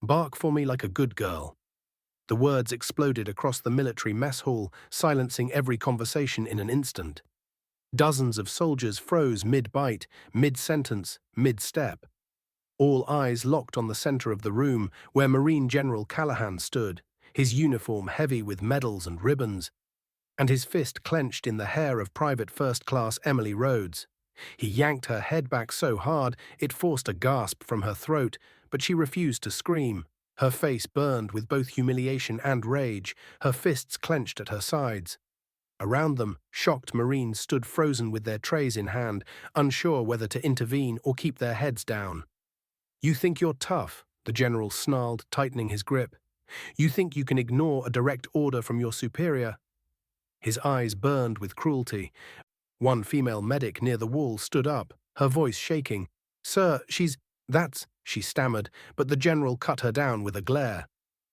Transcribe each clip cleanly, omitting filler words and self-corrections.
Bark for me like a good girl." The words exploded across the military mess hall, silencing every conversation in an instant. Dozens of soldiers froze mid-bite, mid-sentence, mid-step. All eyes locked on the center of the room where Marine General Callahan stood, his uniform heavy with medals and ribbons, and his fist clenched in the hair of Private First Class Emily Rhodes. He yanked her head back so hard it forced a gasp from her throat, but she refused to scream. Her face burned with both humiliation and rage, her fists clenched at her sides. Around them, shocked Marines stood frozen with their trays in hand, unsure whether to intervene or keep their heads down. "You think you're tough," the general snarled, tightening his grip. "You think you can ignore a direct order from your superior?" His eyes burned with cruelty. One female medic near the wall stood up, her voice shaking. "Sir, she stammered, but the general cut her down with a glare.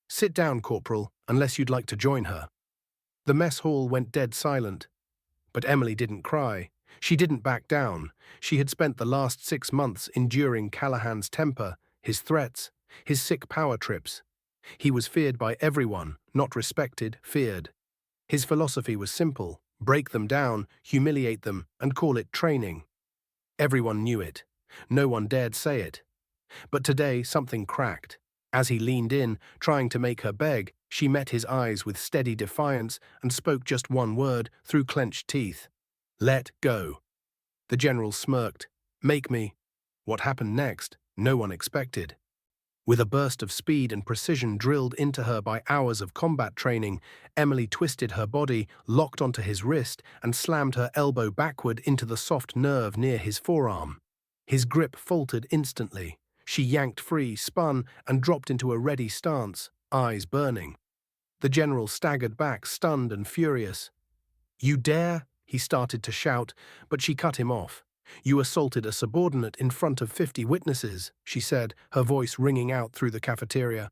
"Sit down, Corporal, unless you'd like to join her." The mess hall went dead silent. But Emily didn't cry. She didn't back down. She had spent the last 6 months enduring Callahan's temper, his threats, his sick power trips. He was feared by everyone, not respected, feared. His philosophy was simple: break them down, humiliate them, and call it training. Everyone knew it. No one dared say it. But today something cracked. As he leaned in, trying to make her beg, she met his eyes with steady defiance and spoke just one word through clenched teeth. "Let go." The general smirked. "Make me." What happened next, no one expected. With a burst of speed and precision drilled into her by hours of combat training, Emily twisted her body, locked onto his wrist, and slammed her elbow backward into the soft nerve near his forearm. His grip faltered instantly. She yanked free, spun, and dropped into a ready stance, eyes burning. The general staggered back, stunned and furious. "You dare?" he started to shout, but she cut him off. "You assaulted a subordinate in front of 50 witnesses," she said, her voice ringing out through the cafeteria.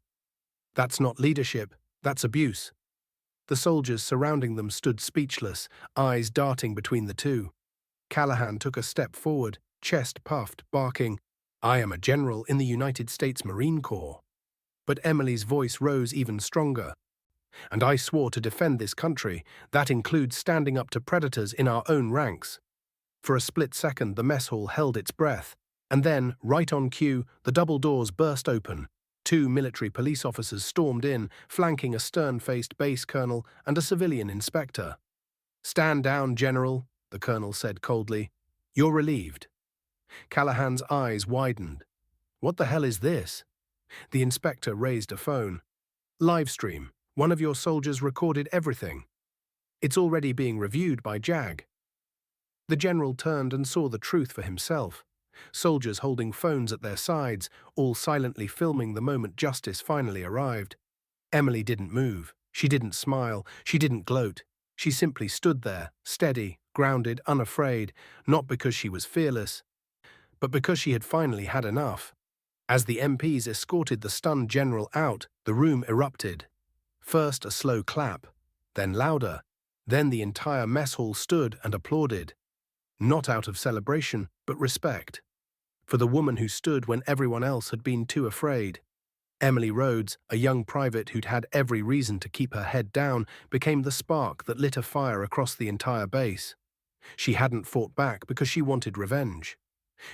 "That's not leadership, that's abuse." The soldiers surrounding them stood speechless, eyes darting between the two. Callahan took a step forward, chest puffed, barking, "I am a general in the United States Marine Corps." But Emily's voice rose even stronger. "And I swore to defend this country. That includes standing up to predators in our own ranks." For a split second, the mess hall held its breath. And then, right on cue, the double doors burst open. 2 military police officers stormed in, flanking a stern-faced base colonel and a civilian inspector. "Stand down, General," the colonel said coldly. "You're relieved." Callahan's eyes widened. "What the hell is this?" The inspector raised a phone. "Livestream. One of your soldiers recorded everything. It's already being reviewed by JAG." The general turned and saw the truth for himself. Soldiers holding phones at their sides, all silently filming the moment justice finally arrived. Emily didn't move. She didn't smile. She didn't gloat. She simply stood there, steady, grounded, unafraid, not because she was fearless, but because she had finally had enough. As the MPs escorted the stunned general out, the room erupted. First a slow clap, then louder, then the entire mess hall stood and applauded. Not out of celebration, but respect. For the woman who stood when everyone else had been too afraid. Emily Rhodes, a young private who'd had every reason to keep her head down, became the spark that lit a fire across the entire base. She hadn't fought back because she wanted revenge.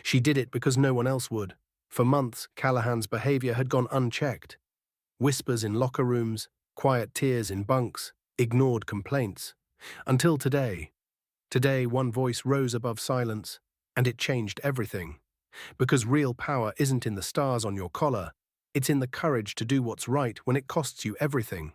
She did it because no one else would. For months, Callahan's behavior had gone unchecked. Whispers in locker rooms, quiet tears in bunks, ignored complaints. Until today. Today, one voice rose above silence, and it changed everything. Because real power isn't in the stars on your collar, it's in the courage to do what's right when it costs you everything.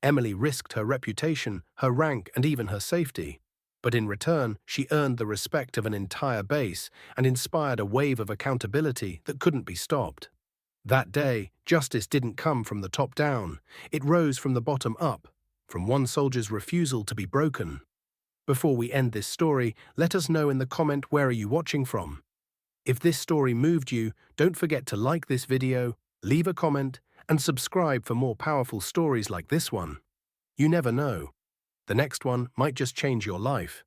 Emily risked her reputation, her rank, and even her safety. But in return, she earned the respect of an entire base and inspired a wave of accountability that couldn't be stopped. That day, justice didn't come from the top down. It rose from the bottom up, from one soldier's refusal to be broken. Before we end this story, let us know in the comment where are you watching from. If this story moved you, don't forget to like this video, leave a comment, and subscribe for more powerful stories like this one. You never know. The next one might just change your life.